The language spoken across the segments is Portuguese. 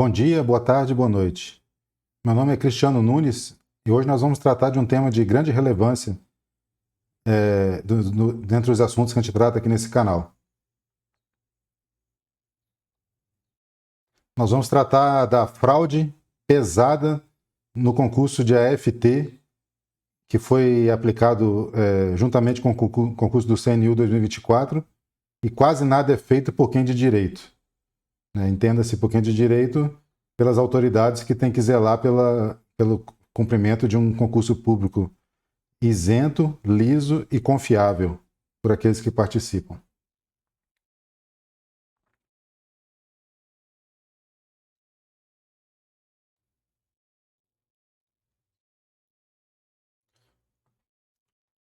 Bom dia, boa tarde, boa noite. Meu nome é Cristiano Nunes e hoje nós vamos tratar de um tema de grande relevância dentre os assuntos que a gente trata aqui nesse canal. Nós vamos tratar da fraude pesada no concurso de AFT, que foi aplicado juntamente com o concurso do CNU 2024, e quase nada é feito por quem de direito. Entenda-se por quem de direito, pelas autoridades que têm que zelar pelo cumprimento de um concurso público isento, liso e confiável por aqueles que participam.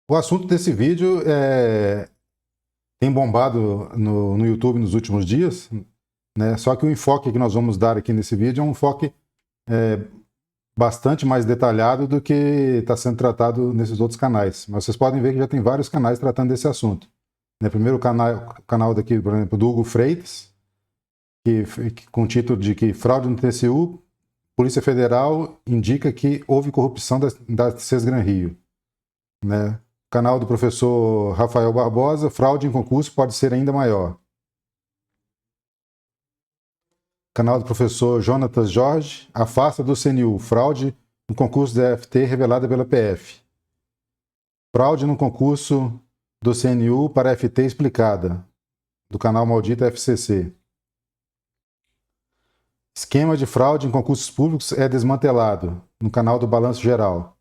O assunto desse vídeo tem bombado no YouTube nos últimos dias, né? Só que o enfoque que nós vamos dar aqui nesse vídeo é um enfoque bastante mais detalhado do que está sendo tratado nesses outros canais. Mas vocês podem ver que já tem vários canais tratando desse assunto. Primeiro o canal daqui, por exemplo, do Hugo Freitas, com o título de que fraude no TCU, Polícia Federal indica que houve corrupção da Sesgran Rio. O canal do professor Rafael Barbosa, fraude em concurso pode ser ainda maior. Canal do professor Jonatas Jorge, afasta do CNU, fraude no concurso da AFT revelada pela PF. Fraude no concurso do CNU para FT explicada, do canal maldito FCC. Esquema de fraude em concursos públicos é desmantelado, no canal do Balanço Geral.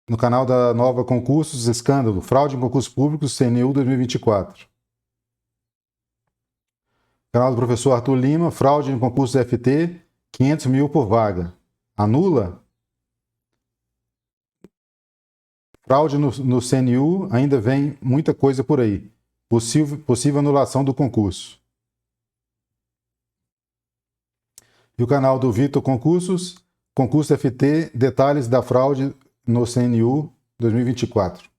No canal da Nova Concursos, escândalo, fraude em concursos públicos, CNU 2024. Canal do professor Arthur Lima, fraude em concurso FT, 500 mil por vaga. Anula? Fraude no CNU, ainda vem muita coisa por aí. Possível anulação do concurso. E o canal do Vitor Concursos, concurso FT, detalhes da fraude no CNU 2024.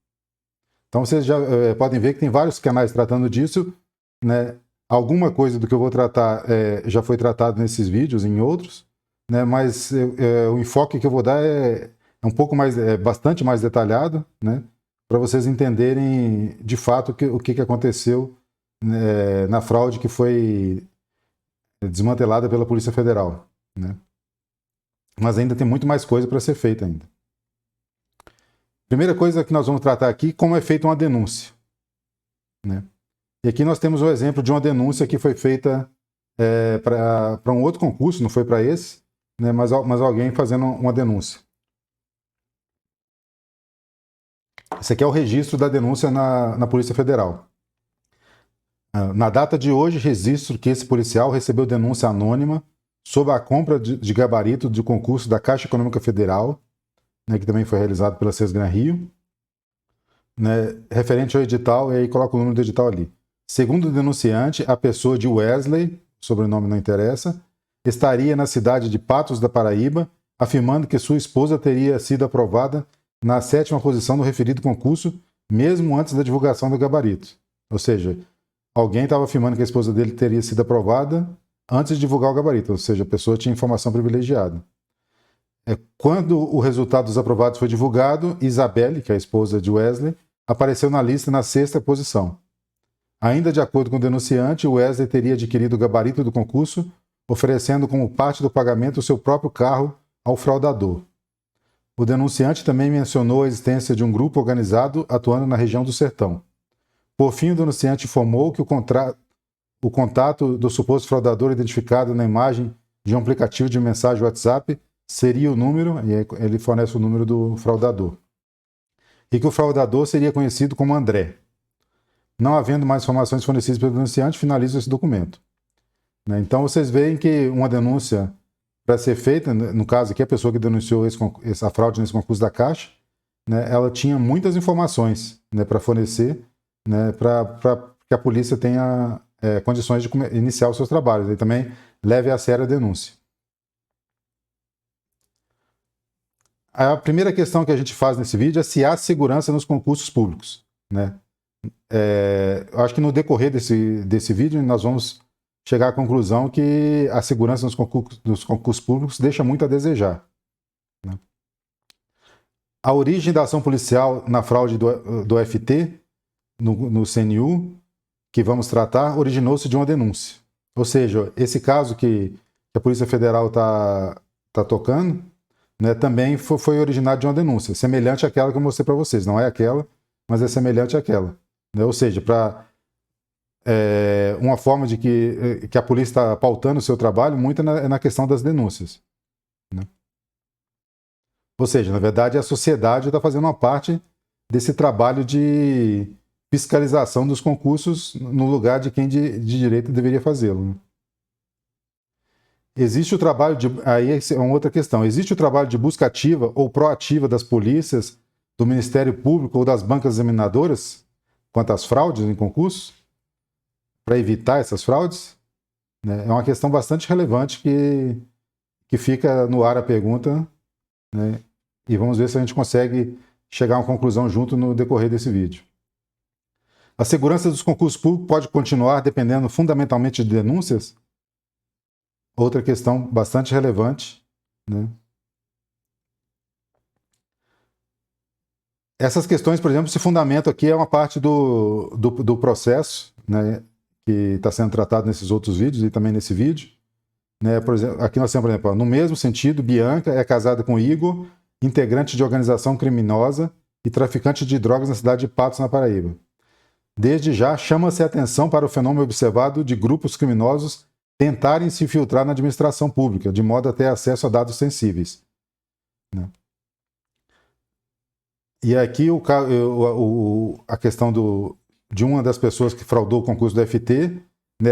Então vocês já podem ver que tem vários canais tratando disso, né? Alguma coisa do que eu vou tratar já foi tratado nesses vídeos, em outros, né? Mas o enfoque que eu vou dar é um pouco mais, bastante mais detalhado, né? Para vocês entenderem de fato o que aconteceu na fraude que foi desmantelada pela Polícia Federal, né? Mas ainda tem muito mais coisa para ser feita ainda. Primeira coisa que nós vamos tratar aqui, como é feita uma denúncia, né? E aqui nós temos o exemplo de uma denúncia que foi feita para um outro concurso, não foi para esse, né? mas alguém fazendo uma denúncia. Esse aqui é o registro da denúncia na Polícia Federal. Na data de hoje, registro que esse policial recebeu denúncia anônima sobre a compra de gabarito de concurso da Caixa Econômica Federal, né, que também foi realizado pela Sesgran Rio, né, referente ao edital, e aí coloca o número do edital ali. Segundo o denunciante, a pessoa de Wesley, sobrenome não interessa, estaria na cidade de Patos da Paraíba, afirmando que sua esposa teria sido aprovada na 7ª posição do referido concurso, mesmo antes da divulgação do gabarito. Ou seja, alguém estava afirmando que a esposa dele teria sido aprovada antes de divulgar o gabarito, ou seja, a pessoa tinha informação privilegiada. Quando o resultado dos aprovados foi divulgado, Isabelle, que é a esposa de Wesley, apareceu na lista na 6ª posição. Ainda de acordo com o denunciante, Wesley teria adquirido o gabarito do concurso, oferecendo como parte do pagamento o seu próprio carro ao fraudador. O denunciante também mencionou a existência de um grupo organizado atuando na região do Sertão. Por fim, o denunciante informou que o contato do suposto fraudador identificado na imagem de um aplicativo de mensagem WhatsApp seria o número, e ele fornece o número do fraudador, e que o fraudador seria conhecido como André. Não havendo mais informações fornecidas pelo denunciante, finaliza esse documento. Então vocês veem que uma denúncia para ser feita, no caso aqui a pessoa que denunciou essa fraude nesse concurso da Caixa, né, ela tinha muitas informações, né, para fornecer, né, para que a polícia tenha condições de iniciar os seus trabalhos e também leve a sério a denúncia. A primeira questão que a gente faz nesse vídeo é se há segurança nos concursos públicos, né? Eu acho que no decorrer desse vídeo nós vamos chegar à conclusão que a segurança dos concursos públicos deixa muito a desejar. Né? A origem da ação policial na fraude do FT, no CNU, que vamos tratar, originou-se de uma denúncia. Ou seja, esse caso que a Polícia Federal está tocando, né, também foi originado de uma denúncia, semelhante àquela que eu mostrei para vocês. Não é aquela, mas é semelhante àquela. Né? Ou seja, para uma forma de que a polícia está pautando o seu trabalho muito é na questão das denúncias. Né? Ou seja, na verdade, a sociedade está fazendo uma parte desse trabalho de fiscalização dos concursos no lugar de quem de direito deveria fazê-lo. Né? Existe o trabalho de... Aí é uma outra questão. Existe o trabalho de busca ativa ou proativa das polícias, do Ministério Público ou das bancas examinadoras quanto às fraudes em concursos? Para evitar essas fraudes? Né? É uma questão bastante relevante que fica no ar a pergunta, né? E vamos ver se a gente consegue chegar a uma conclusão junto no decorrer desse vídeo. A segurança dos concursos públicos pode continuar dependendo fundamentalmente de denúncias? Outra questão bastante relevante. Né? Essas questões, por exemplo, esse fundamento aqui é uma parte do processo, né, que está sendo tratado nesses outros vídeos e também nesse vídeo. Né? Por exemplo, aqui nós temos, por exemplo, no mesmo sentido, Bianca é casada com Igor, integrante de organização criminosa e traficante de drogas na cidade de Patos, na Paraíba. Desde já, chama-se a atenção para o fenômeno observado de grupos criminosos tentarem se infiltrar na administração pública, de modo a ter acesso a dados sensíveis. Né? E aqui a questão de uma das pessoas que fraudou o concurso do FT, né,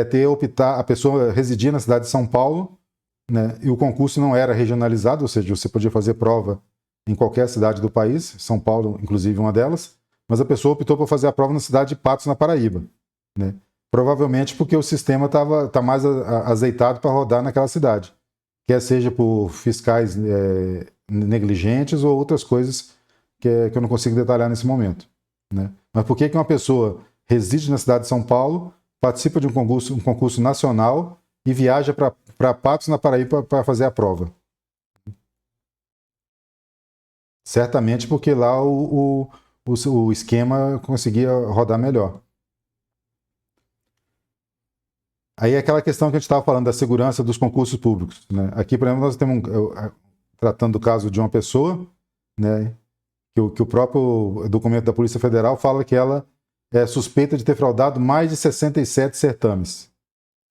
a pessoa residia na cidade de São Paulo, né, e o concurso não era regionalizado, ou seja, você podia fazer prova em qualquer cidade do país, São Paulo, inclusive, uma delas, mas a pessoa optou por fazer a prova na cidade de Patos, na Paraíba. Né? Provavelmente porque o sistema tá mais azeitado para rodar naquela cidade, quer seja por fiscais negligentes ou outras coisas que eu não consigo detalhar nesse momento. Né? Mas por que uma pessoa reside na cidade de São Paulo, participa de um concurso nacional e viaja para Patos, na Paraíba, para fazer a prova? Certamente porque lá o esquema conseguia rodar melhor. Aí é aquela questão que a gente estava falando da segurança dos concursos públicos. Né? Aqui, por exemplo, nós temos tratando do caso de uma pessoa, né, que o próprio documento da Polícia Federal fala que ela é suspeita de ter fraudado mais de 67 certames.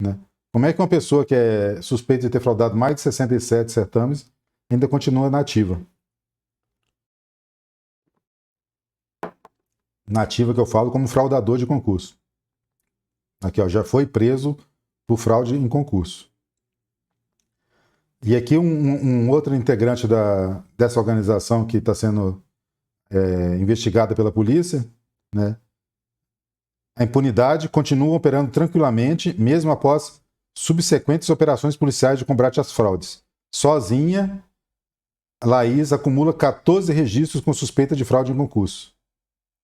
Né? Como é que uma pessoa que é suspeita de ter fraudado mais de 67 certames ainda continua nativa? Nativa que eu falo como fraudador de concurso. Aqui, ó, já foi preso por fraude em concurso. E aqui um outro integrante dessa organização que está sendo investigada pela polícia, né? A impunidade continua operando tranquilamente, mesmo após subsequentes operações policiais de combate às fraudes. Sozinha, Laís acumula 14 registros com suspeita de fraude em concurso.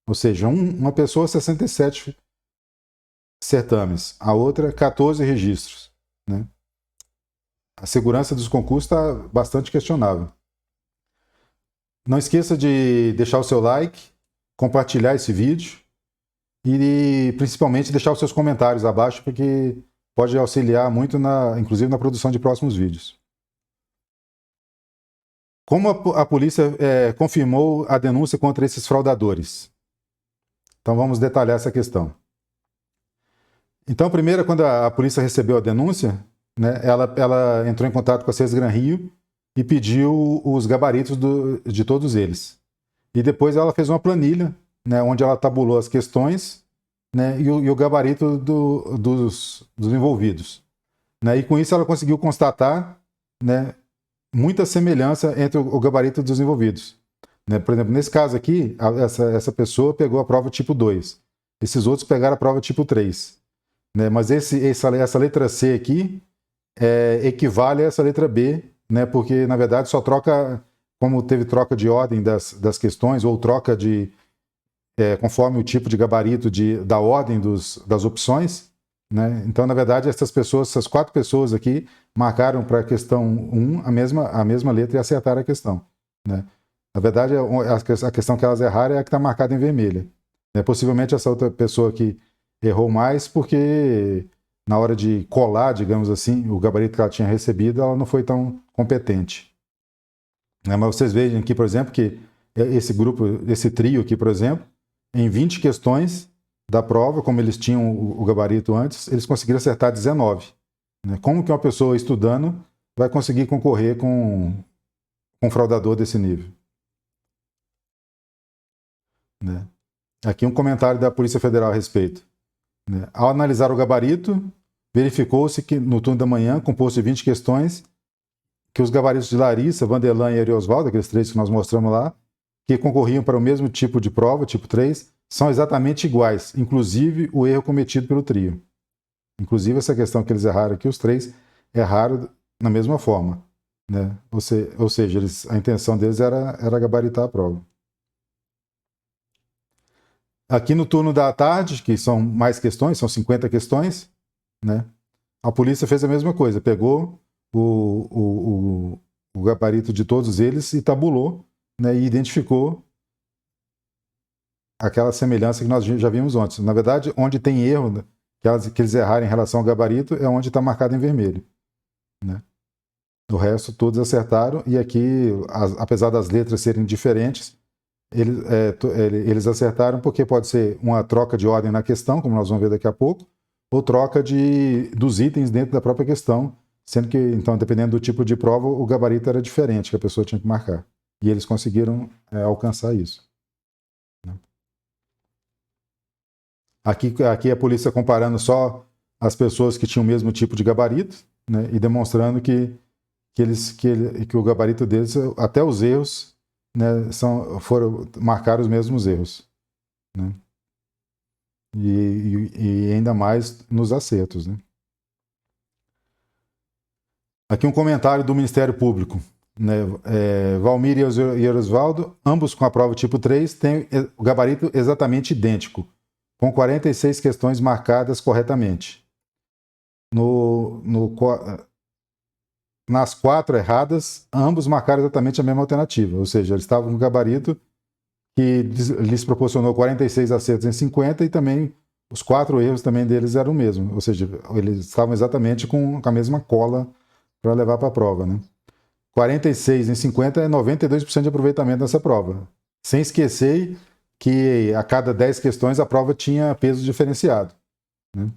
Ou seja, uma pessoa 67 certames, a outra 14 registros. Né? A segurança dos concursos está bastante questionável. Não esqueça de deixar o seu like, compartilhar esse vídeo e principalmente deixar os seus comentários abaixo, porque pode auxiliar muito, inclusive na produção de próximos vídeos. Como a polícia confirmou a denúncia contra esses fraudadores? Então vamos detalhar essa questão. Então, primeiro, quando a polícia recebeu a denúncia, né, ela entrou em contato com a Sesgran Rio e pediu os gabaritos de todos eles. E depois ela fez uma planilha, né, onde ela tabulou as questões, né, e o gabarito dos envolvidos. Né, e com isso ela conseguiu constatar, né, muita semelhança entre o gabarito dos envolvidos. Né? Por exemplo, nesse caso aqui, essa pessoa pegou a prova tipo 2. Esses outros pegaram a prova tipo 3. Né? Mas essa letra C aqui equivale a essa letra B, né? Porque, na verdade, só troca, como teve troca de ordem das questões, ou troca conforme o tipo de gabarito da ordem das opções, né? Então, na verdade, essas 4 pessoas aqui marcaram para a questão 1 a mesma letra e acertaram a questão, né? Na verdade, a questão que elas erraram é a que está marcada em vermelha, né? Possivelmente essa outra pessoa aqui errou mais porque na hora de colar, digamos assim, o gabarito que ela tinha recebido, ela não foi tão competente, né? Mas vocês vejam aqui, por exemplo, que esse trio aqui, por exemplo, em 20 questões da prova, como eles tinham o gabarito antes, eles conseguiram acertar 19. Né? Como que uma pessoa estudando vai conseguir concorrer com um fraudador desse nível? Né? Aqui um comentário da Polícia Federal a respeito. Né? Ao analisar o gabarito, verificou-se que no turno da manhã, composto de 20 questões, que os gabaritos de Larissa, Vanderlan e Ariosvaldo, aqueles 3 que nós mostramos lá, que concorriam para o mesmo tipo de prova, tipo 3, são exatamente iguais, inclusive o erro cometido pelo trio. Inclusive essa questão que eles erraram aqui, os 3 erraram na mesma forma. Né? Ou seja, a intenção deles era gabaritar a prova. Aqui no turno da tarde, que são mais questões, são 50 questões, né? A polícia fez a mesma coisa, pegou o gabarito de todos eles e tabulou, né, e identificou aquela semelhança que nós já vimos antes. Na verdade, onde tem erro, né, que eles erraram em relação ao gabarito, é onde está marcado em vermelho. Né? O resto, todos acertaram, e aqui, apesar das letras serem diferentes, eles acertaram porque pode ser uma troca de ordem na questão, como nós vamos ver daqui a pouco, ou troca dos itens dentro da própria questão, sendo que, então, dependendo do tipo de prova, o gabarito era diferente que a pessoa tinha que marcar. E eles conseguiram alcançar isso. Aqui a polícia comparando só as pessoas que tinham o mesmo tipo de gabarito, né, e demonstrando que o gabarito deles, até os erros, né, foram marcar os mesmos erros. Né? E ainda mais nos acertos. Né? Aqui um comentário do Ministério Público. Né? Valmir e Osvaldo, ambos com a prova tipo 3, têm o gabarito exatamente idêntico, com 46 questões marcadas corretamente. Nas 4 erradas, ambos marcaram exatamente a mesma alternativa, ou seja, eles estavam com o gabarito que lhes proporcionou 46 acertos em 50 e também os 4 erros também deles eram o mesmo, ou seja, eles estavam exatamente com a mesma cola para levar para a prova. Né? 46 em 50 é 92% de aproveitamento dessa prova. Sem esquecer que a cada 10 questões a prova tinha peso diferenciado. Né?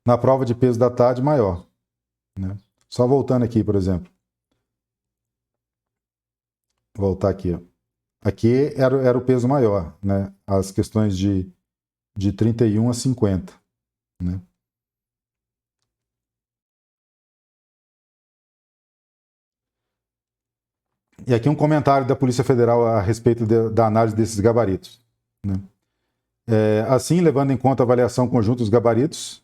Na prova de peso da tarde, maior. Né? Só voltando aqui, por exemplo. Voltar aqui. Ó. Aqui era o peso maior, né? As questões de 31 a 50. Né? E aqui um comentário da Polícia Federal a respeito da análise desses gabaritos. Né? Assim, levando em conta a avaliação conjunta dos gabaritos,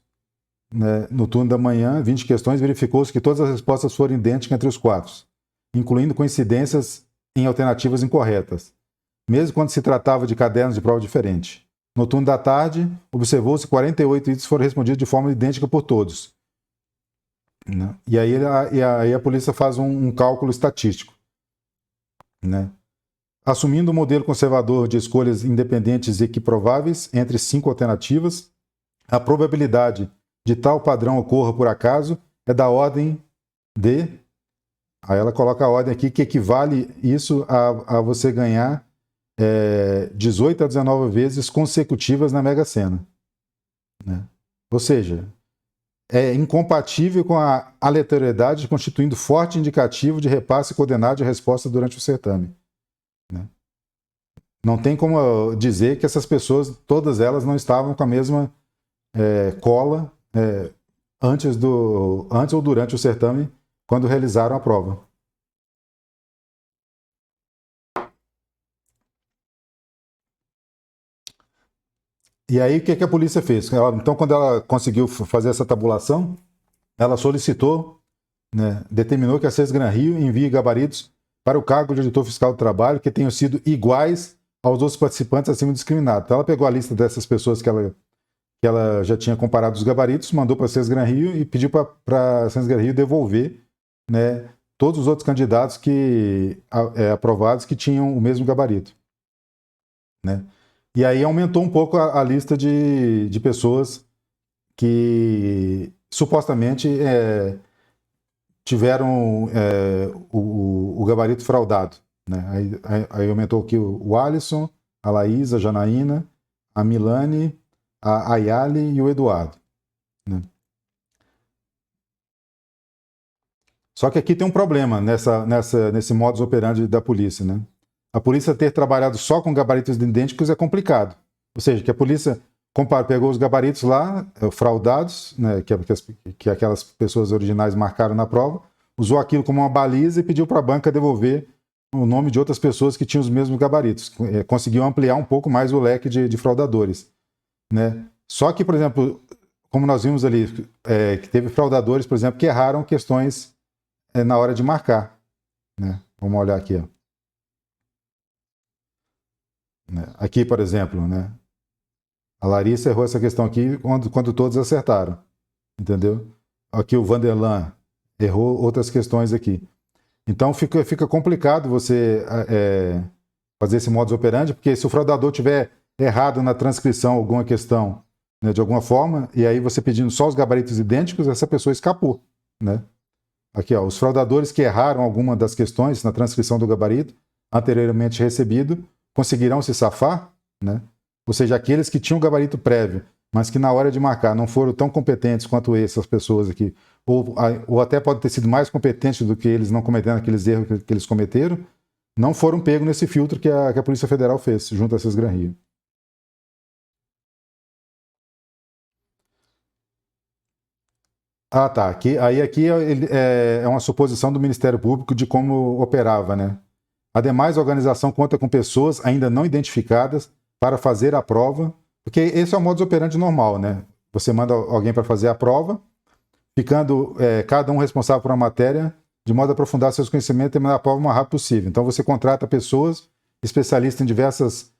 né, no turno da manhã, 20 questões, verificou-se que todas as respostas foram idênticas entre os 4, incluindo coincidências em alternativas incorretas, mesmo quando se tratava de cadernos de prova diferentes. No turno da tarde, observou-se que 48 itens foram respondidos de forma idêntica por todos. Né? E aí a polícia faz um cálculo estatístico. Né? Assumindo o modelo conservador de escolhas independentes e equiprováveis entre 5 alternativas, a probabilidade de tal padrão ocorra por acaso é da ordem de... Aí ela coloca a ordem aqui que equivale isso a você ganhar 18 a 19 vezes consecutivas na Mega Sena. Né? Ou seja, é incompatível com a aleatoriedade, constituindo forte indicativo de repasse coordenado de resposta durante o certame. Né? Não tem como dizer que essas pessoas, todas elas, não estavam com a mesma cola antes ou durante o certame, quando realizaram a prova. E aí, o que a polícia fez? Então, quando ela conseguiu fazer essa tabulação, ela solicitou, né, determinou que a Sesgran Rio envie gabaritos para o cargo de auditor fiscal do trabalho que tenham sido iguais aos outros participantes acima discriminados. Então, ela pegou a lista dessas pessoas que que ela já tinha comparado os gabaritos, mandou para a Sesgran Rio e pediu para a Sesgran Rio devolver, né, todos os outros candidatos aprovados que tinham o mesmo gabarito, né? E aí aumentou um pouco a lista de pessoas que supostamente tiveram o gabarito fraudado, né? Aí aumentou aqui o Alisson, a Laísa, a Janaína, a Milane, a Ayali e o Eduardo, né? Só que aqui tem um problema nesse modus operandi da polícia, né? A polícia ter trabalhado só com gabaritos idênticos é complicado. Ou seja, que a polícia pegou os gabaritos lá, fraudados, né, que aquelas pessoas originais marcaram na prova, usou aquilo como uma baliza e pediu para a banca devolver o nome de outras pessoas que tinham os mesmos gabaritos. Conseguiu ampliar um pouco mais o leque de fraudadores, né? Só que, por exemplo, como nós vimos ali, que teve fraudadores, por exemplo, que erraram questões na hora de marcar, né? Vamos olhar aqui, ó. Aqui, por exemplo, né? A Larissa errou essa questão aqui quando todos acertaram, entendeu? Aqui o Vanderlan errou outras questões aqui. Então fica complicado você fazer esse modus operandi, porque se o fraudador tiver errado na transcrição alguma questão, né, de alguma forma, e aí você pedindo só os gabaritos idênticos, essa pessoa escapou, né? Aqui, ó, os fraudadores que erraram alguma das questões na transcrição do gabarito anteriormente recebido conseguirão se safar, né? Ou seja, aqueles que tinham gabarito prévio, mas que na hora de marcar não foram tão competentes quanto essas pessoas aqui, ou até podem ter sido mais competentes do que eles, não cometendo aqueles erros que eles cometeram, não foram pegos nesse filtro que a Polícia Federal fez, junto a Sesgran Rio. Ah, tá. Aqui é uma suposição do Ministério Público de como operava, né? Ademais, a organização conta com pessoas ainda não identificadas para fazer a prova, porque esse é o modus operandi normal, né? Você manda alguém para fazer a prova, ficando cada um responsável por uma matéria, de modo a aprofundar seus conhecimentos e terminar a prova o mais rápido possível. Então você contrata pessoas especialistas em diversas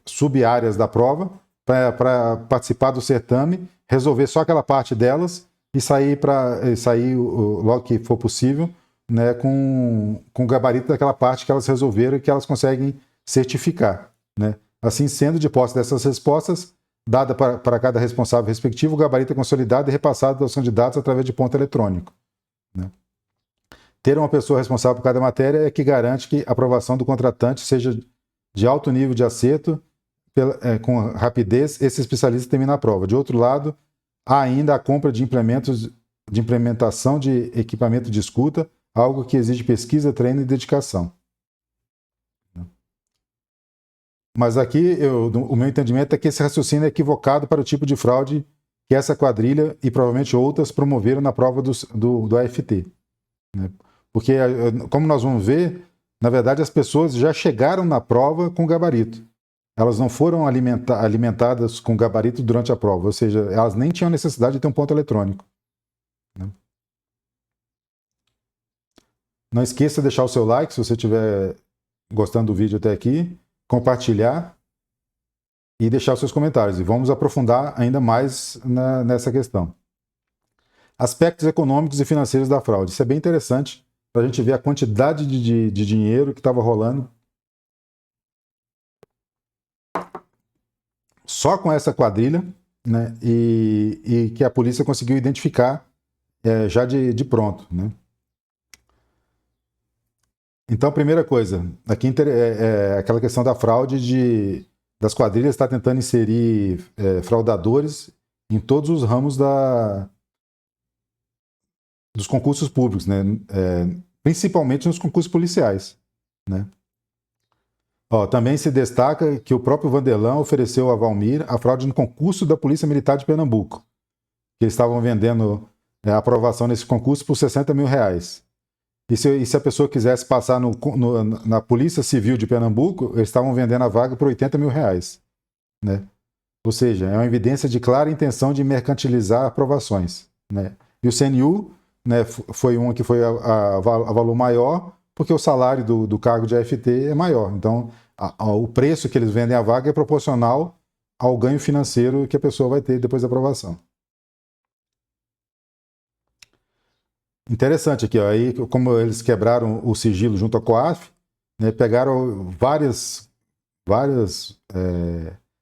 sub-áreas da prova para participar do certame, resolver só aquela parte delas e sair logo que for possível, né, com o gabarito daquela parte que elas resolveram e que elas conseguem certificar, né? Assim sendo, de posse dessas respostas, dada para cada responsável respectivo, o gabarito é consolidado e repassado aos candidatos através de ponto eletrônico, né? Ter uma pessoa responsável por cada matéria é que garante que a aprovação do contratante seja de alto nível de acerto, com rapidez, esse especialista termina a prova. De outro lado, há ainda a compra de implementos de implementação de equipamento de escuta, algo que exige pesquisa, treino e dedicação. Mas aqui, o meu entendimento é que esse raciocínio é equivocado para o tipo de fraude que essa quadrilha e provavelmente outras promoveram na prova do AFT, né? Porque, como nós vamos ver, na verdade as pessoas já chegaram na prova com gabarito. Elas não foram alimentadas com gabarito durante a prova, ou seja, elas nem tinham necessidade de ter um ponto eletrônico, né? Não esqueça de deixar o seu like se você estiver gostando do vídeo até aqui, compartilhar e deixar os seus comentários. E vamos aprofundar ainda mais nessa questão. Aspectos econômicos e financeiros da fraude. Isso é bem interessante para a gente ver a quantidade de dinheiro que estava rolando só com essa quadrilha, né? E que a polícia conseguiu identificar já de pronto, né? Então, primeira coisa, aqui aquela questão da fraude das quadrilhas está tentando inserir fraudadores em todos os ramos dos concursos públicos, né? Principalmente nos concursos policiais, né? Também se destaca que o próprio Vanderlan ofereceu a Valmir a fraude no concurso da Polícia Militar de Pernambuco, que eles estavam vendendo a aprovação nesse concurso por R$60 mil. E se a pessoa quisesse passar na Polícia Civil de Pernambuco, eles estavam vendendo a vaga por R$80 mil, né? Ou seja, é uma evidência de clara intenção de mercantilizar aprovações, né? E o CNU, né, foi uma que foi a valor maior, porque o salário do cargo de AFT é maior. Então, o preço que eles vendem a vaga é proporcional ao ganho financeiro que a pessoa vai ter depois da aprovação. Interessante aqui, ó, aí como eles quebraram o sigilo junto à COAF, né, pegaram várias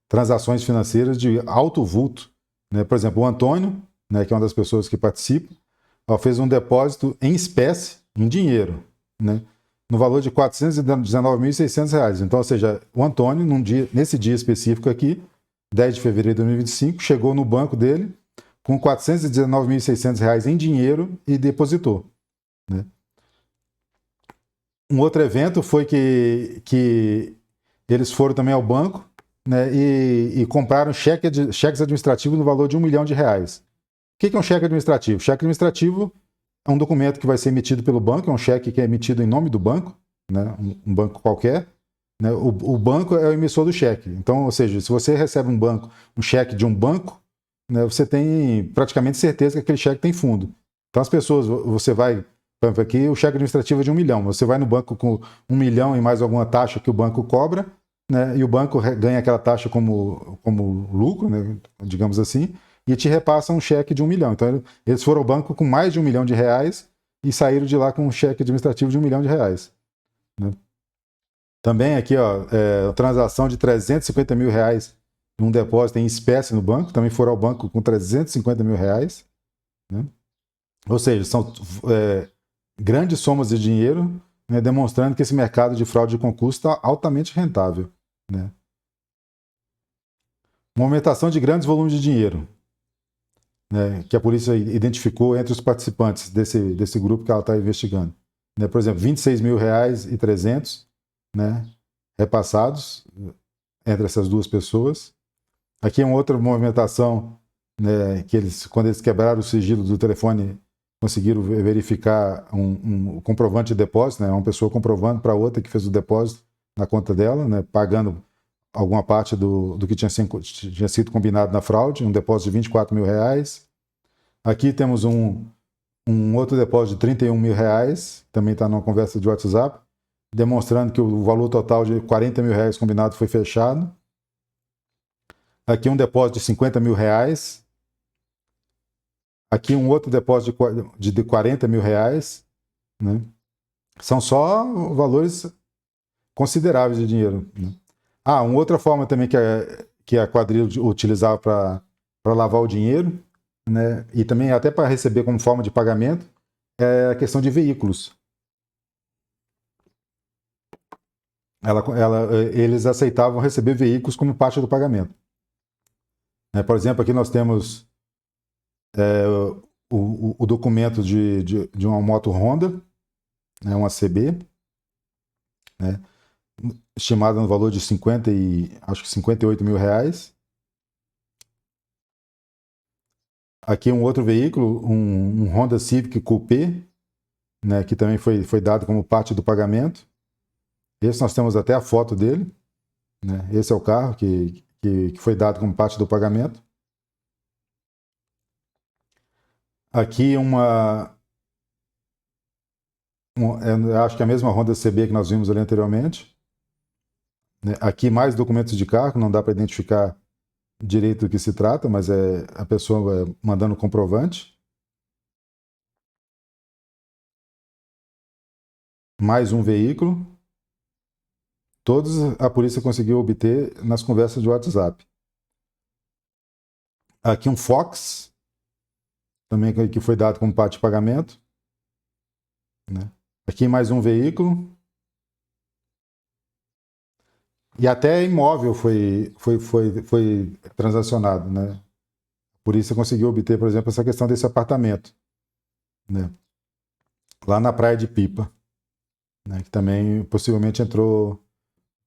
transações financeiras de alto vulto. Né? Por exemplo, o Antônio, né, que é uma das pessoas que participam, ó, fez um depósito em espécie, em dinheiro, né, no valor de R$ 419.600. Então, ou seja, o Antônio, nesse dia específico aqui, 10 de fevereiro de 2025, chegou no banco dele com R$ 419.600 em dinheiro e depositou. Né? Um outro evento foi que eles foram também ao banco, né, e compraram cheques administrativos no valor de R$ 1 milhão. O que é um cheque administrativo? Cheque administrativo é um documento que vai ser emitido pelo banco, é um cheque que é emitido em nome do banco, né, um banco qualquer. Né, o banco é o emissor do cheque. Então, ou seja, se você recebe um cheque de um banco, né, você tem praticamente certeza que aquele cheque tem fundo. Então, as pessoas, você vai, por exemplo, aqui o cheque administrativo é de R$ 1 milhão, você vai no banco com R$ 1 milhão e mais alguma taxa que o banco cobra, né, e o banco ganha aquela taxa como lucro, né, digamos assim, e te repassa um cheque de R$ 1 milhão. Então, eles foram ao banco com mais de R$ 1 milhão e saíram de lá com um cheque administrativo de R$ 1 milhão. Né? Também aqui, ó, transação de R$ 350 mil num depósito em espécie no banco, também foram ao banco com R$ 350 mil. Né? Ou seja, são grandes somas de dinheiro, né, demonstrando que esse mercado de fraude de concurso está altamente rentável. Né? Movimentação de grandes volumes de dinheiro, né, que a polícia identificou entre os participantes desse grupo que ela está investigando. Né? Por exemplo, R$ 26.300, né, repassados entre essas duas pessoas. Aqui é uma outra movimentação, né, que quando eles quebraram o sigilo do telefone, conseguiram verificar um comprovante de depósito, né, uma pessoa comprovando para outra que fez o depósito na conta dela, né, pagando alguma parte do que tinha sido combinado na fraude, um depósito de R$ 24 mil. Aqui temos um outro depósito de R$ 31 mil, também está numa conversa de WhatsApp, demonstrando que o valor total de R$ 40 mil combinado foi fechado. Aqui um depósito de R$ 50 mil. Aqui um outro depósito de R$ 40 mil. Né? São só valores consideráveis de dinheiro. Né? Uma outra forma também que a quadrilha utilizava para lavar o dinheiro, né? E também até para receber como forma de pagamento, é a questão de veículos. Eles aceitavam receber veículos como parte do pagamento. Por exemplo, aqui nós temos o documento de uma moto Honda, né, uma CB, né, estimada no valor de acho que 58 mil. Aqui um outro veículo, um Honda Civic Coupé, né, que também foi dado como parte do pagamento. Esse nós temos até a foto dele. Né? Esse é o carro que foi dado como parte do pagamento. Aqui acho que é a mesma Honda CB que nós vimos ali anteriormente. Né? Aqui mais documentos de carro, não dá para identificar direito do que se trata, mas é a pessoa mandando comprovante. Mais um veículo. Todos a polícia conseguiu obter nas conversas de WhatsApp. Aqui um Fox, também que foi dado como parte de pagamento. Né? Aqui mais um veículo. E até imóvel foi transacionado. Né? A polícia conseguiu obter, por exemplo, essa questão desse apartamento. Né? Lá na Praia de Pipa. Né? Que também possivelmente entrou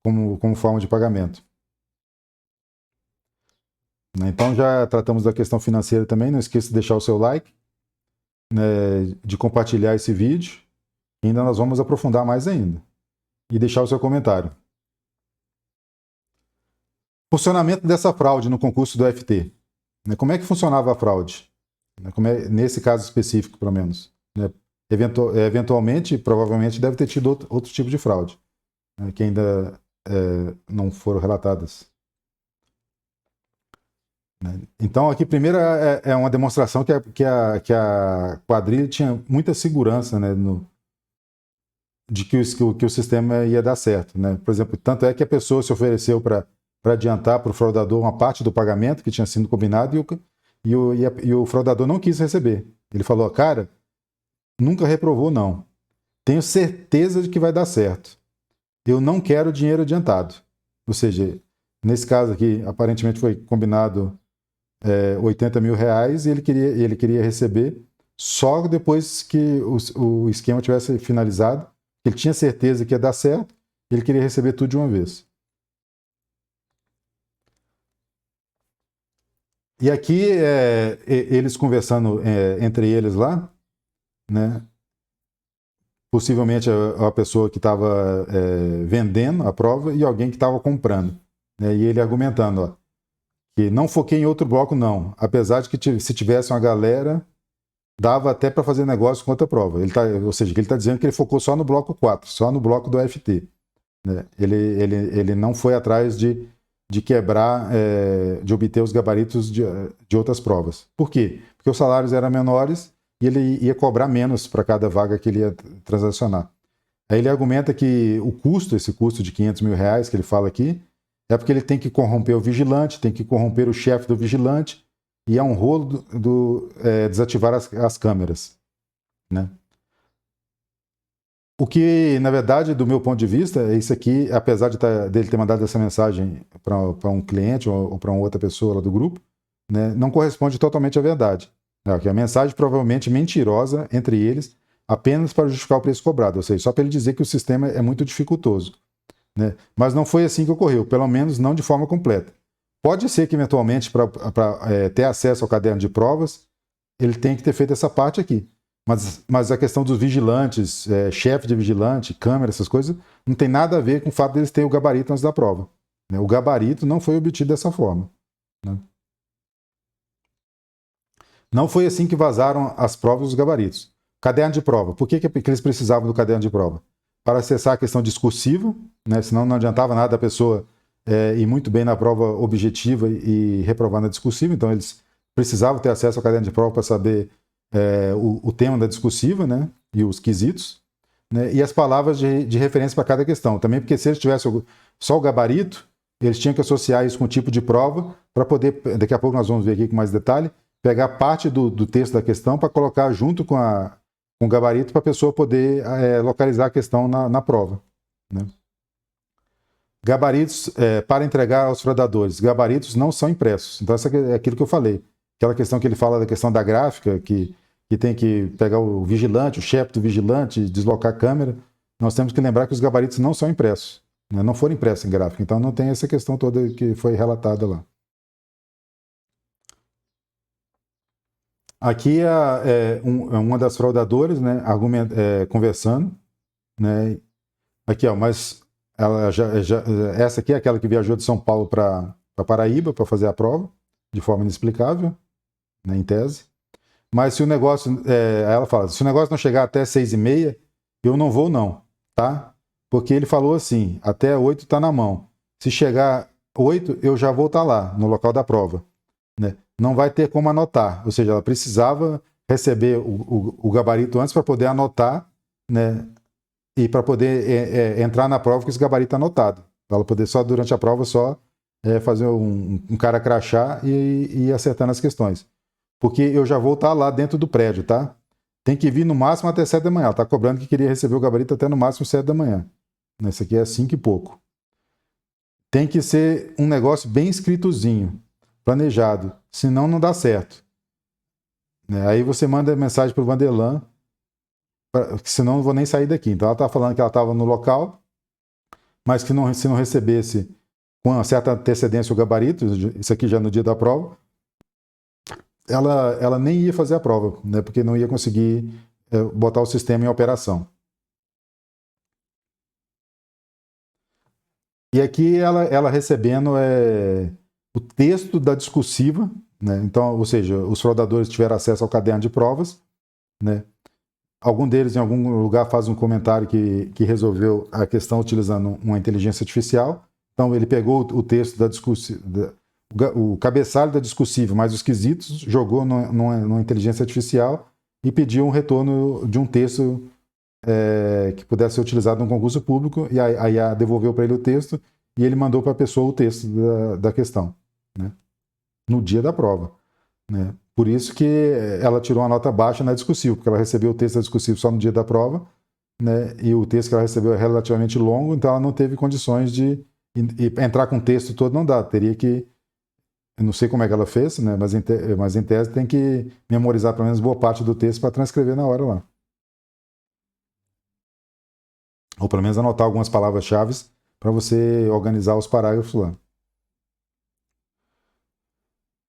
como forma de pagamento. Então já tratamos da questão financeira também. Não esqueça de deixar o seu like, né, de compartilhar esse vídeo. E ainda nós vamos aprofundar mais ainda. E deixar o seu comentário. Funcionamento dessa fraude no concurso do FT. Como é que funcionava a fraude? Nesse caso específico, pelo menos. Eventualmente, provavelmente, deve ter tido outro tipo de fraude, que ainda não foram relatadas. né? Então, aqui, primeiro, é uma demonstração que a quadrilha tinha muita segurança, né, de que o sistema ia dar certo, né? Por exemplo, tanto é que a pessoa se ofereceu para adiantar para o fraudador uma parte do pagamento que tinha sido combinado e o fraudador não quis receber. Ele falou, cara, nunca reprovou, não. Tenho certeza de que vai dar certo. Eu não quero dinheiro adiantado. Ou seja, nesse caso aqui, aparentemente foi combinado 80 mil reais e ele queria receber só depois que o esquema tivesse finalizado. Ele tinha certeza que ia dar certo, ele queria receber tudo de uma vez. E aqui, eles conversando entre eles lá, né? Possivelmente a pessoa que estava vendendo a prova e alguém que estava comprando. Né? E ele argumentando, ó, que não foquei em outro bloco, não. Apesar de que se tivesse uma galera, dava até para fazer negócio com outra prova. Ou seja, que ele está dizendo que ele focou só no bloco 4, só no bloco do AFT. Né? Ele não foi atrás de quebrar, de obter os gabaritos de outras provas. Por quê? Porque os salários eram menores e ele ia cobrar menos para cada vaga que ele ia transacionar. Aí ele argumenta que esse custo de 500 mil reais que ele fala aqui, é porque ele tem que corromper o vigilante, tem que corromper o chefe do vigilante, e é um rolo desativar as câmeras. Né? O que, na verdade, do meu ponto de vista, é isso aqui, apesar dele ter mandado essa mensagem para um cliente ou para uma outra pessoa lá do grupo, né, não corresponde totalmente à verdade. Que a mensagem provavelmente mentirosa entre eles, apenas para justificar o preço cobrado, ou seja, só para ele dizer que o sistema é muito dificultoso. Né? Mas não foi assim que ocorreu, pelo menos não de forma completa. Pode ser que, eventualmente, para ter acesso ao caderno de provas, ele tem que ter feito essa parte aqui. Mas a questão dos vigilantes, chefe de vigilante, câmera, essas coisas, não tem nada a ver com o fato deles terem o gabarito antes da prova. Né? O gabarito não foi obtido dessa forma. Né? Não foi assim que vazaram as provas dos gabaritos. Caderno de prova. Por que eles precisavam do caderno de prova? Para acessar a questão discursiva, né? Senão não adiantava nada a pessoa ir muito bem na prova objetiva e reprovar na discursiva. Então eles precisavam ter acesso ao caderno de prova para saber o tema da discursiva, né? E os quesitos. Né? E as palavras de referência para cada questão. Também porque se eles tivessem só o gabarito, eles tinham que associar isso com o tipo de prova para poder, daqui a pouco nós vamos ver aqui com mais detalhe, pegar parte do texto da questão para colocar junto com o gabarito para a pessoa poder localizar a questão na prova. Né? Gabaritos para entregar aos fraudadores. Gabaritos não são impressos. Então, essa é aquilo que eu falei. Aquela questão que ele fala da questão da gráfica, que tem que pegar o vigilante, o chefe do vigilante, deslocar a câmera. Nós temos que lembrar que os gabaritos não são impressos. Né? Não foram impressos em gráfica. Então, não tem essa questão toda que foi relatada lá. Aqui uma das fraudadoras, né, conversando, né, aqui, ó, mas ela essa aqui é aquela que viajou de São Paulo para Paraíba para fazer a prova, de forma inexplicável, né, em tese. Mas se o negócio, ela fala, se o negócio não chegar até 6h30, eu não vou não, tá? Porque ele falou assim, até 8 está na mão. Se chegar 8, eu já vou estar lá, no local da prova. Né? Não vai ter como anotar, ou seja, ela precisava receber o gabarito antes para poder anotar, né? E para poder entrar na prova com esse gabarito anotado. Para ela poder só durante a prova fazer um cara crachá e ir acertando as questões. Porque eu já vou estar lá dentro do prédio, tá? Tem que vir no máximo até 7 da manhã. Ela está cobrando que queria receber o gabarito até no máximo 7 da manhã. Esse aqui é 5 e pouco. Tem que ser um negócio bem escritozinho, planejado, senão não dá certo. Aí você manda mensagem para o Vanderlan, senão não vou nem sair daqui. Então ela está falando que ela estava no local, mas que se não recebesse com uma certa antecedência o gabarito, isso aqui já no dia da prova, ela nem ia fazer a prova, né, porque não ia conseguir botar o sistema em operação. E aqui ela recebendo o texto da discursiva, né? Então, ou seja, os fraudadores tiveram acesso ao caderno de provas, né? Algum deles em algum lugar faz um comentário que resolveu a questão utilizando uma inteligência artificial. Então ele pegou o texto da discursiva, o cabeçalho da discussível mais os quesitos, jogou numa inteligência artificial e pediu um retorno de um texto que pudesse ser utilizado num concurso público, e a IA devolveu para ele o texto e ele mandou para a pessoa o texto da questão, né? No dia da prova, né? Por isso que ela tirou uma nota baixa na discussível, porque ela recebeu o texto da discussível só no dia da prova, né? E o texto que ela recebeu é relativamente longo, então ela não teve condições de entrar com o texto todo, não dá, teria que, eu não sei como é que ela fez, né? Mas em tese tem que memorizar pelo menos boa parte do texto para transcrever na hora lá. Ou pelo menos anotar algumas palavras-chave para você organizar os parágrafos lá.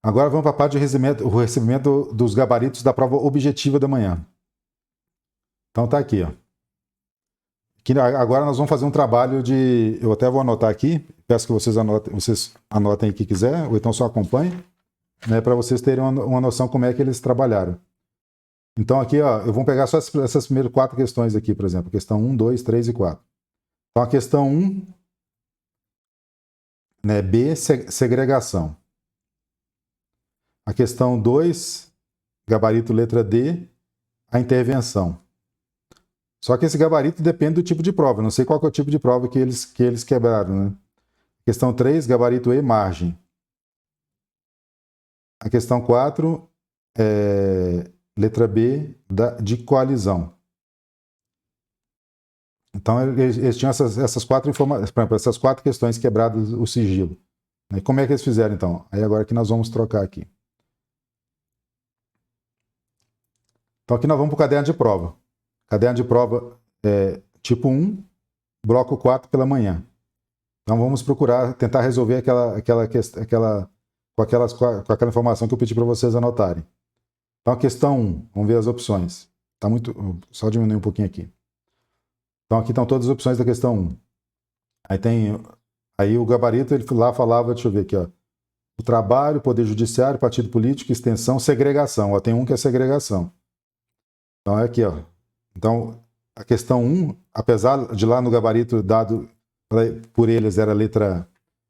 Agora vamos para a parte de recebimento dos gabaritos da prova objetiva da manhã. Então tá aqui, ó. Agora nós vamos fazer um trabalho de... Eu até vou anotar aqui, peço que vocês anotem o que quiser, ou então só acompanhem, né, para vocês terem uma noção como é que eles trabalharam. Então aqui, ó, eu vou pegar só essas primeiras 4 questões aqui, por exemplo. Questão 1, 2, 3 e 4. Então a questão 1, né, B, segregação. A questão 2, gabarito letra D, a intervenção. Só que esse gabarito depende do tipo de prova. Não sei qual que é o tipo de prova que eles quebraram, né? Questão 3, gabarito E, margem. A questão 4, letra B, de coalizão. Então, eles tinham essas 4 informações, por exemplo, essas 4 questões quebradas o sigilo. E como é que eles fizeram, então? Aí agora que nós vamos trocar aqui. Então, aqui nós vamos para o caderno de prova. Caderno de prova tipo 1, bloco 4 pela manhã. Então, vamos procurar tentar resolver com aquela informação que eu pedi para vocês anotarem. Então, a questão 1, vamos ver as opções. Tá muito, só diminuir um pouquinho aqui. Então, aqui estão todas as opções da questão 1. Aí o gabarito, ele lá falava, deixa eu ver aqui, ó. O trabalho, poder judiciário, partido político, extensão, segregação. Ó, tem um que é segregação. Então, é aqui, ó. Então, a questão 1, apesar de lá no gabarito dado por eles era a letra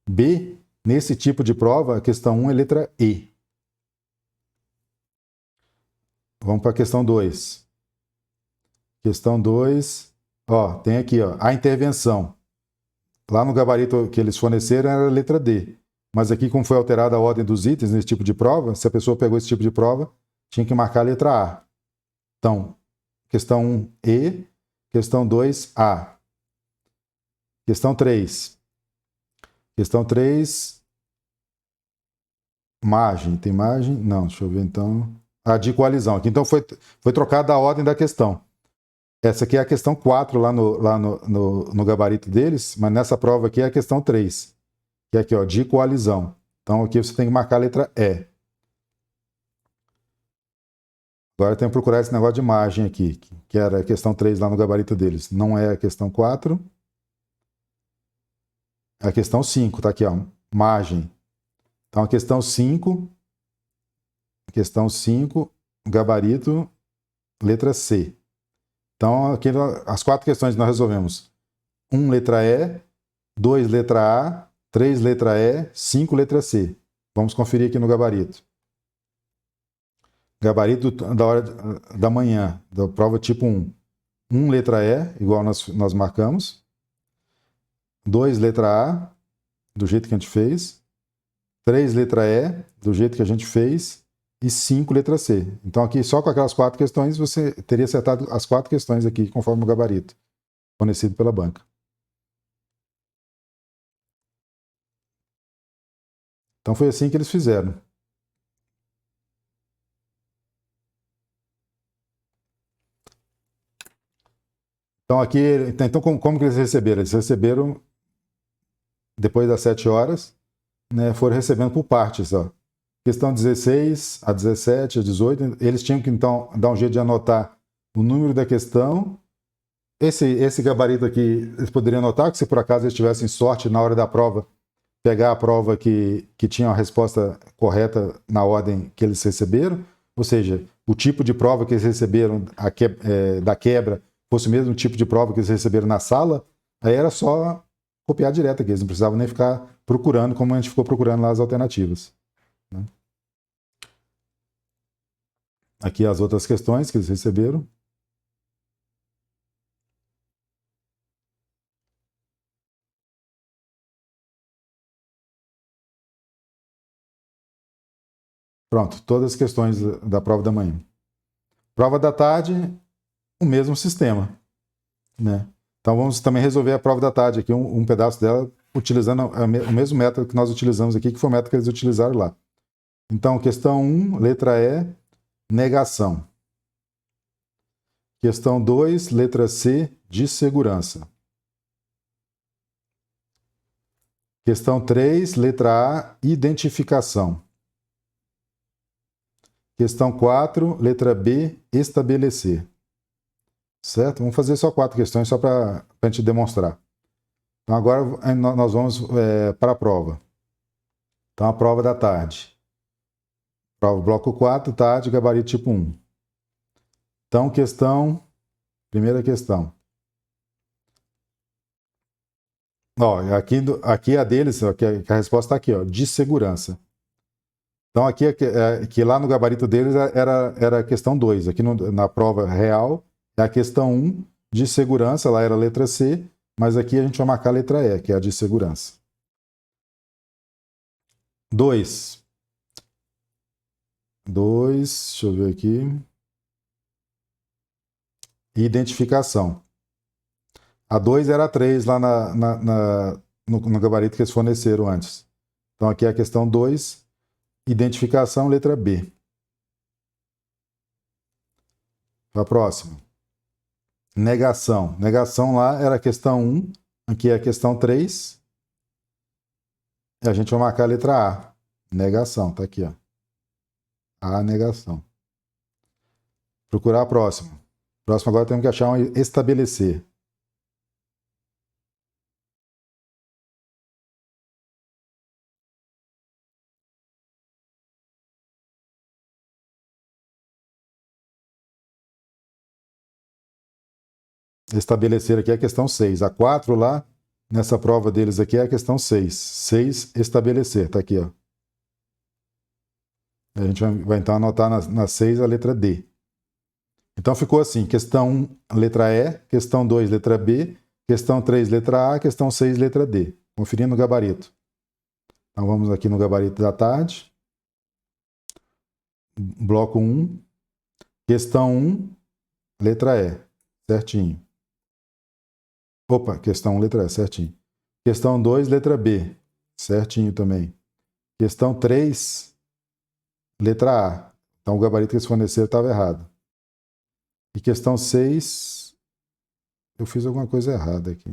B, nesse tipo de prova, a questão 1 é letra E. Vamos para a questão 2. Questão 2, ó, tem aqui, ó, a intervenção. Lá no gabarito que eles forneceram era a letra D. Mas aqui, como foi alterada a ordem dos itens nesse tipo de prova, se a pessoa pegou esse tipo de prova, tinha que marcar a letra A. Então, questão 1, E. Questão 2, A. Questão 3. Questão 3, margem. Tem margem? Não, deixa eu ver então. A de coalizão. Aqui, então, foi trocada a ordem da questão. Essa aqui é a questão 4 lá no gabarito deles, mas nessa prova aqui é a questão 3, que é aqui, ó, de coalizão. Então aqui você tem que marcar a letra E. Agora eu tenho que procurar esse negócio de margem aqui, que era a questão 3 lá no gabarito deles. Não é a questão 4. É a questão 5, tá aqui, ó, margem. Então a questão 5, gabarito, letra C. Então, aqui as 4 questões nós resolvemos. 1, letra E, 2, letra A, 3, letra E, 5, letra C. Vamos conferir aqui no gabarito. Gabarito da hora da manhã, da prova tipo 1. 1, letra E, igual nós marcamos. 2, letra A, do jeito que a gente fez. 3, letra E, do jeito que a gente fez. E 5, letra C. Então aqui, só com aquelas 4 questões, você teria acertado as 4 questões aqui, conforme o gabarito fornecido pela banca. Então foi assim que eles fizeram. Então aqui, então como que eles receberam? Eles receberam depois das 7 horas, né, foram recebendo por partes, ó. Questão 16, a 17, a 18, eles tinham que então dar um jeito de anotar o número da questão. Esse gabarito aqui, eles poderiam anotar que se por acaso eles tivessem sorte na hora da prova, pegar a prova que tinha a resposta correta na ordem que eles receberam, ou seja, o tipo de prova que eles receberam da quebra fosse o mesmo tipo de prova que eles receberam na sala, aí era só copiar direto aqui, eles não precisavam nem ficar procurando como a gente ficou procurando lá as alternativas. Né? Aqui as outras questões que eles receberam. Pronto, todas as questões da prova da manhã. Prova da tarde, o mesmo sistema. Né? Então vamos também resolver a prova da tarde aqui, um pedaço dela, utilizando o mesmo método que nós utilizamos aqui, que foi o método que eles utilizaram lá. Então, questão 1, letra E, negação. Questão 2, letra C, de segurança. Questão 3, letra A, identificação. Questão 4, letra B, estabelecer. Certo? Vamos fazer só 4 questões, só para a gente demonstrar. Então, agora nós vamos para a prova. Então, a prova da tarde. Prova bloco 4, tarde, gabarito tipo 1. Então, primeira questão. Ó, aqui a deles, ó, que a resposta está aqui, ó, de segurança. Então, aqui lá no gabarito deles era a questão 2. Aqui na prova real é a questão 1 de segurança, lá era a letra C, mas aqui a gente vai marcar a letra E, que é a de segurança. 2. Deixa eu ver aqui. Identificação. A 2 era a 3 lá no gabarito que eles forneceram antes. Então, aqui é a questão 2. Identificação, letra B. Para a próxima. Negação. Negação lá era a questão 1. Aqui é a questão 3. E a gente vai marcar a letra A. Negação. Está aqui, ó. A negação. Procurar a próxima. Próximo agora temos que achar um estabelecer. Estabelecer aqui é a questão 6. A 4 lá, nessa prova deles aqui, é a questão 6. 6, estabelecer. Está aqui, ó. A gente vai então anotar na 6 a letra D. Então ficou assim, questão 1, letra E, questão 2, letra B, questão 3, letra A, questão 6, letra D. Conferindo o gabarito. Então vamos aqui no gabarito da tarde. Bloco 1, questão 1, letra E, certinho. Opa, questão 1, letra E, certinho. Questão 2, letra B, certinho também. Questão 3, letra A. Então o gabarito que eles forneceram estava errado. E questão 6, eu fiz alguma coisa errada aqui.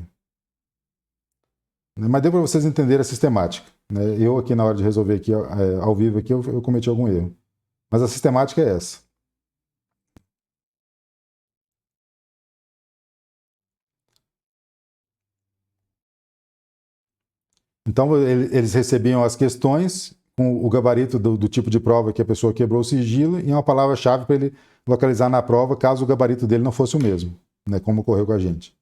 Mas deu para vocês entenderem a sistemática. Né? Eu aqui na hora de resolver aqui, ao vivo aqui, eu cometi algum erro. Mas a sistemática é essa. Então eles recebiam as questões com o gabarito do tipo de prova que a pessoa quebrou o sigilo e uma palavra-chave para ele localizar na prova caso o gabarito dele não fosse o mesmo, né? Como ocorreu com a gente.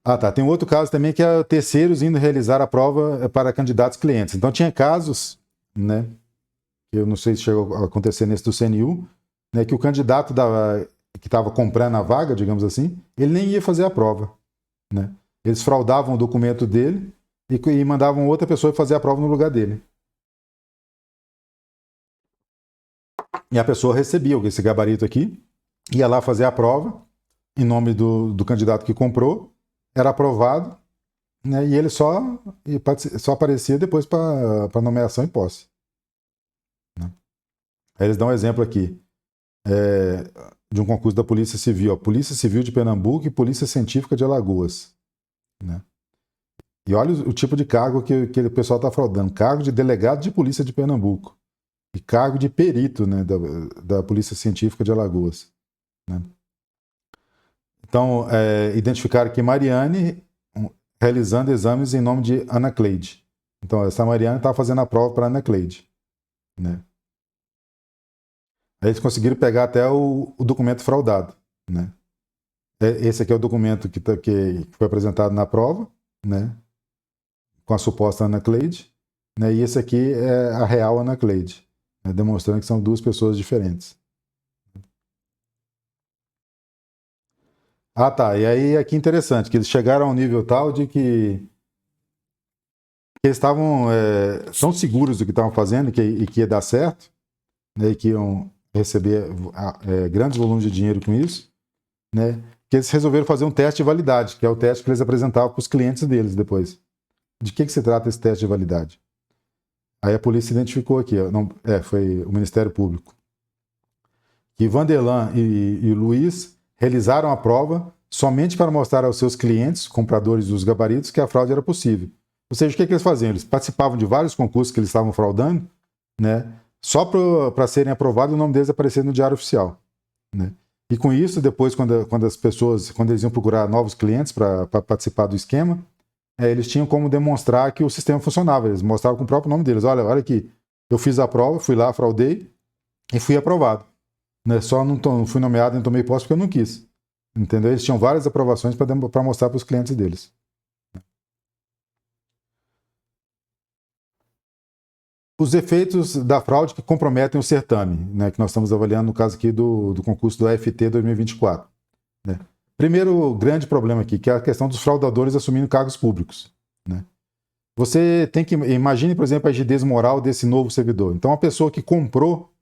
Ah, tá. Tem um outro caso também que é terceiros indo realizar a prova para candidatos clientes. Então tinha casos, né? Eu não sei se chegou a acontecer nesse do CNU, né? Que o candidato que estava comprando a vaga, digamos assim, ele nem ia fazer a prova, né? Eles fraudavam o documento dele e mandavam outra pessoa fazer a prova no lugar dele. E a pessoa recebia esse gabarito aqui, ia lá fazer a prova, em nome do candidato que comprou, era aprovado, né, e ele só aparecia depois para nomeação e posse. Né? Aí eles dão um exemplo aqui de um concurso da Polícia Civil, ó, Polícia Civil de Pernambuco e Polícia Científica de Alagoas. Né? E olha o tipo de cargo que o pessoal está fraudando: cargo de delegado de Polícia de Pernambuco e cargo de perito, né, da Polícia Científica de Alagoas. Né? Então, identificaram aqui Mariane realizando exames em nome de Ana Cleide. Então, essa Mariane estava fazendo a prova para Ana Cleide. Né? Aí eles conseguiram pegar até o documento fraudado. né? Esse aqui é o documento que foi apresentado na prova, né? Com a suposta Ana Cleide, né? E esse aqui é a real Ana Cleide, né? Demonstrando que são duas pessoas diferentes. Ah, tá. E aí aqui interessante, que eles chegaram ao nível tal de que eles estavam tão seguros do que estavam fazendo e que ia dar certo, né? E que iam receber grandes volumes de dinheiro com isso, né? Que eles resolveram fazer um teste de validade, que é o teste que eles apresentavam para os clientes deles depois. De que se trata esse teste de validade? Aí a polícia identificou aqui, foi o Ministério Público, que Vanderlan e Luiz realizaram a prova somente para mostrar aos seus clientes, compradores dos gabaritos, que a fraude era possível. Ou seja, o que eles faziam? Eles participavam de vários concursos que eles estavam fraudando, né? Só para serem aprovados, o nome deles aparecer no Diário Oficial, né? E com isso, depois, quando eles iam procurar novos clientes para participar do esquema, eles tinham como demonstrar que o sistema funcionava. Eles mostravam com o próprio nome deles. Olha aqui, eu fiz a prova, fui lá, fraudei e fui aprovado, né? Só não fui nomeado, não tomei posse porque eu não quis. Entendeu? Eles tinham várias aprovações para mostrar para os clientes deles. Os efeitos da fraude que comprometem o certame, né, que nós estamos avaliando no caso aqui do concurso do AFT 2024. Né? Primeiro grande problema aqui, que é a questão dos fraudadores assumindo cargos públicos. Né? Você tem que, imagine, por exemplo, a rigidez moral desse novo servidor. Então, a pessoa que comprou,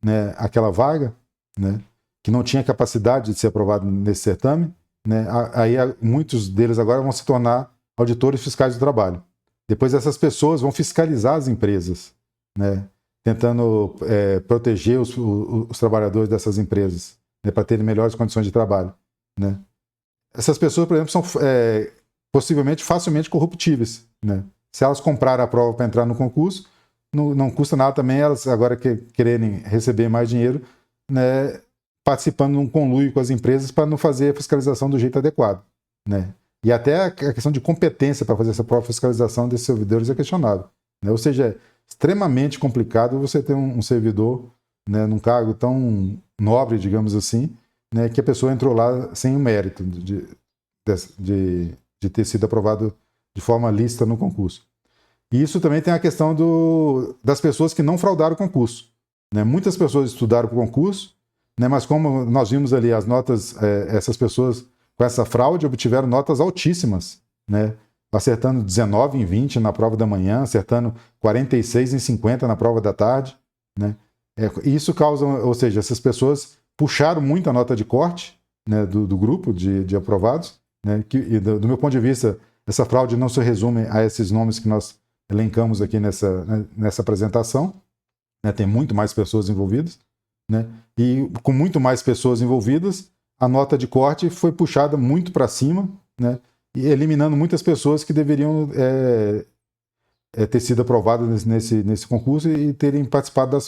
né, aquela vaga, né, que não tinha capacidade de ser aprovado nesse certame, né, aí muitos deles agora vão se tornar auditores fiscais do trabalho. Depois essas pessoas vão fiscalizar as empresas, né, tentando proteger os trabalhadores dessas empresas, né, para terem melhores condições de trabalho. Né. Essas pessoas, por exemplo, são possivelmente facilmente corruptíveis. Né. Se elas comprarem a prova para entrar no concurso, não custa nada também elas agora quererem receber mais dinheiro, né, participando de um conluio com as empresas para não fazer a fiscalização do jeito adequado. Né. E até a questão de competência para fazer essa própria fiscalização desses servidores é questionável. Né. Ou seja, é extremamente complicado você ter um servidor, né, num cargo tão nobre, digamos assim, né, que a pessoa entrou lá sem o mérito de ter sido aprovado de forma lícita no concurso. E isso também tem a questão das pessoas que não fraudaram o concurso. Né? Muitas pessoas estudaram para o concurso, né, mas como nós vimos ali as notas, essas pessoas com essa fraude obtiveram notas altíssimas, né? Acertando 19 em 20 na prova da manhã, acertando 46 em 50 na prova da tarde. Né? Isso causa, ou seja, essas pessoas puxaram muito a nota de corte, né, do grupo de aprovados. Né? E do meu ponto de vista, essa fraude não se resume a esses nomes que nós elencamos aqui nessa apresentação. Né? Tem muito mais pessoas envolvidas. Né? E com muito mais pessoas envolvidas, a nota de corte foi puxada muito para cima, né? E eliminando muitas pessoas que deveriam ter sido aprovadas nesse concurso e terem participado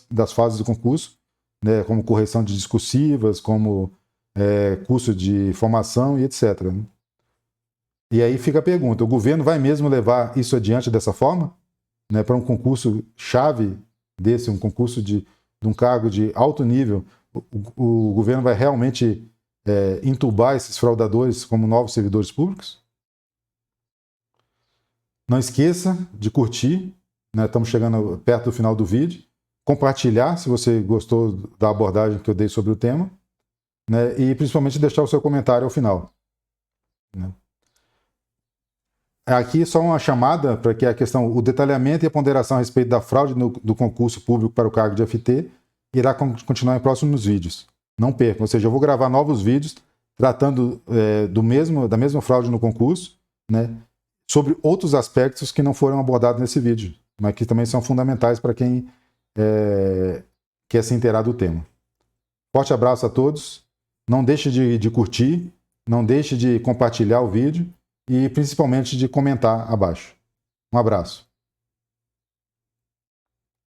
das fases do concurso, né? Como correção de discursivas, como curso de formação e etc. Né? E aí fica a pergunta, o governo vai mesmo levar isso adiante dessa forma? Né? Para um concurso chave desse, um concurso de um cargo de alto nível, o governo vai realmente entubar esses fraudadores como novos servidores públicos? Não esqueça de curtir, né? Estamos chegando perto do final do vídeo, compartilhar se você gostou da abordagem que eu dei sobre o tema, né? E principalmente deixar o seu comentário ao final. Né? Aqui só uma chamada para que a questão, o detalhamento e a ponderação a respeito da fraude do concurso público para o cargo de FT irá continuar em próximos vídeos. Não percam, ou seja, eu vou gravar novos vídeos tratando da mesma fraude no concurso, né, sobre outros aspectos que não foram abordados nesse vídeo, mas que também são fundamentais para quem quer se inteirar do tema. Forte abraço a todos, não deixe de curtir, não deixe de compartilhar o vídeo e principalmente de comentar abaixo. Um abraço.